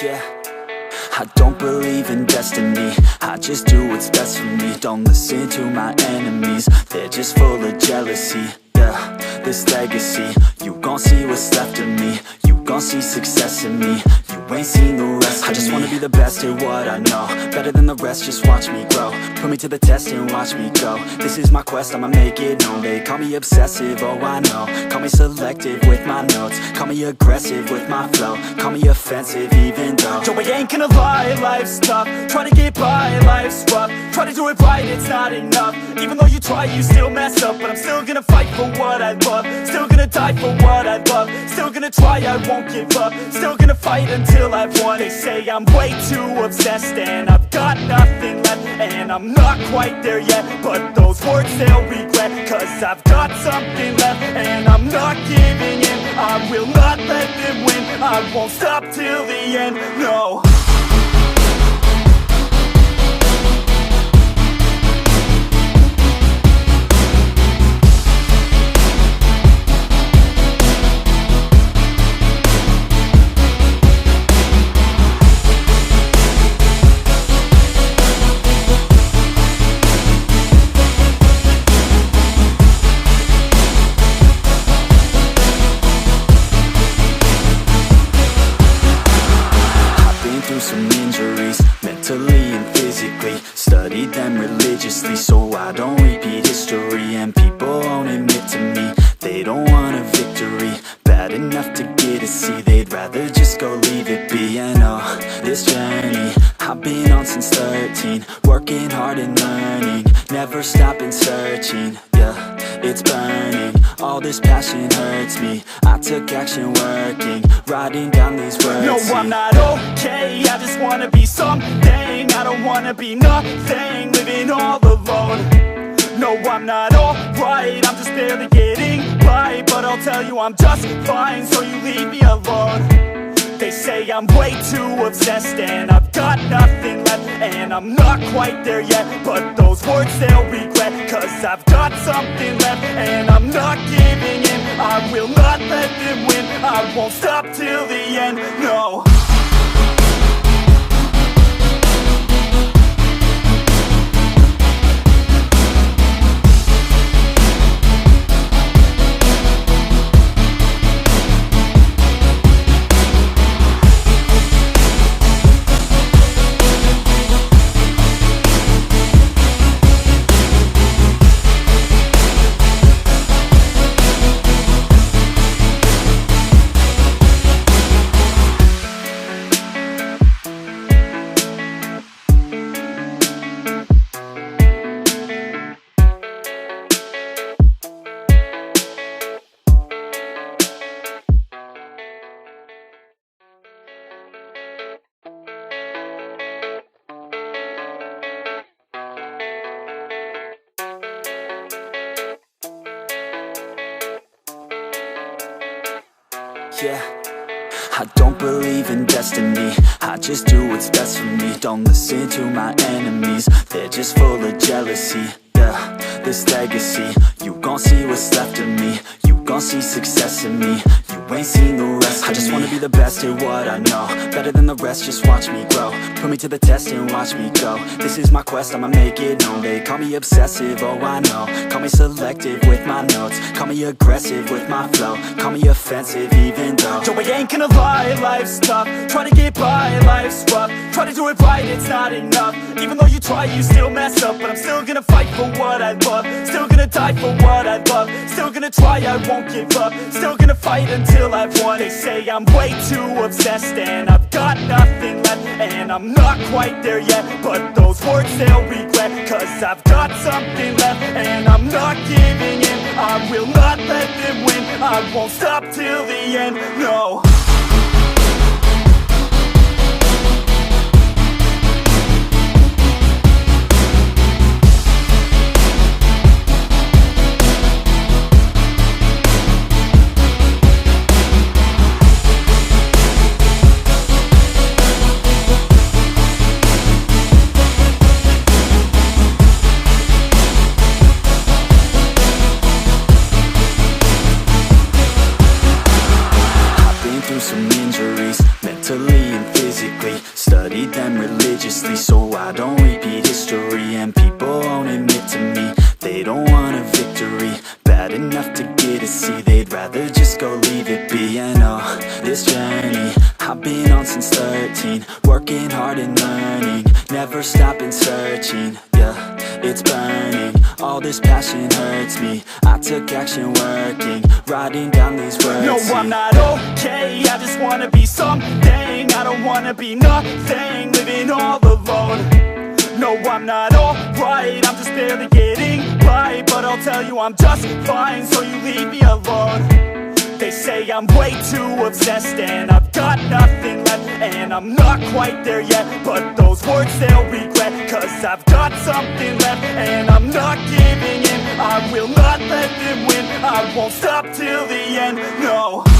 Yeah, I don't believe in destiny, I just do what's best for me. Don't listen to my enemies, they're just full of jealousy. Yeah, this legacy, you gon' see what's left of me. You gon' see success in me, you ain't seen the rest of me. I just wanna be the best at what I know, better than the rest, just watch me grow. Put me to the test and watch me go. This is my quest, I'ma make it known. They call me obsessive, oh I know. Call me selective with my notes, call me aggressive with my flow, call me offensive even though yo, I ain't gonna lie, life's tough. Try to get by, life's rough. Try to do it right, it's not enough. Even though you try, you still mess up. But I'm still gonna fight for what I love, still gonna die for what I love, still gonna try, I won't give up, still gonna fight until I've won. They say I'm way too obsessed and I've got nothing left, and I'm not quite there yet, but those words they'll regret, cause I've got something left and I'm not giving in. I will not let them win, I won't stop till the end, no. Some injuries, mentally and physically. Studied them religiously so I don't repeat history. And people won't admit to me they don't want a victory bad enough to get a C. They'd rather just go leave it be. And oh, this journey I've been on since 13, working hard and learning, never stopping searching. Yeah, it's burning, all this passion hurts me. I took action working, writing down these words. No, I'm not okay, I just wanna be something. I don't wanna be nothing, living all alone. No, I'm not alright, I'm just barely getting by. But I'll tell you I'm just fine, so you leave me alone. They say I'm way too obsessed and I've got nothing left, and I'm not quite there yet, but those words they'll regret, cause I've got something left and I'm not giving in. I will not let them win, I won't stop till the end, no. Yeah, I don't believe in destiny, I just do what's best for me. Don't listen to my enemies, they're just full of jealousy. Yeah, this legacy, you gon' see what's left of me. You gon' see success in me, you ain't seen the rest of me. I just wanna be the best at what I know, better than the rest, just watch me grow. Put me to the test and watch me go. This is my quest, I'ma make it known. They call me obsessive, oh I know. Call me selective with my notes, call me aggressive with my flow, call me offensive even though yo, I ain't gonna lie, life's tough. Try to get by, life's rough. Try to do it right, it's not enough. Even though you try, you still mess up. But I'm still gonna fight for what I love, still gonna die for what I love, still gonna try, I won't give up, still gonna fight until I've won. They say I'm way too obsessed and I've got nothing left, and I'm not quite there yet, but those words they'll regret, cause I've got something left and I'm not giving in. I will not let them win, I won't stop till the end, no. studied them religiously, so I don't repeat history. And people won't admit to me they don't want a victory bad enough to get a C. They'd rather just go leave it be. And oh, this journey I've been on since 13, working hard and learning, never stopping searching. Yeah, it's burning, all this passion hurts me. I took action working, writing down these words. No, I'm not okay, I just wanna be something. I don't wanna be nothing, living all alone. No, I'm not alright, I'm just barely getting by. But I'll tell you I'm just fine, so you leave me alone. They say I'm way too obsessed and I've got nothing left, and I'm not quite there yet, but those words they'll regret, cause I've got something left and I'm not giving in. I will not let them win, I won't stop till the end, no.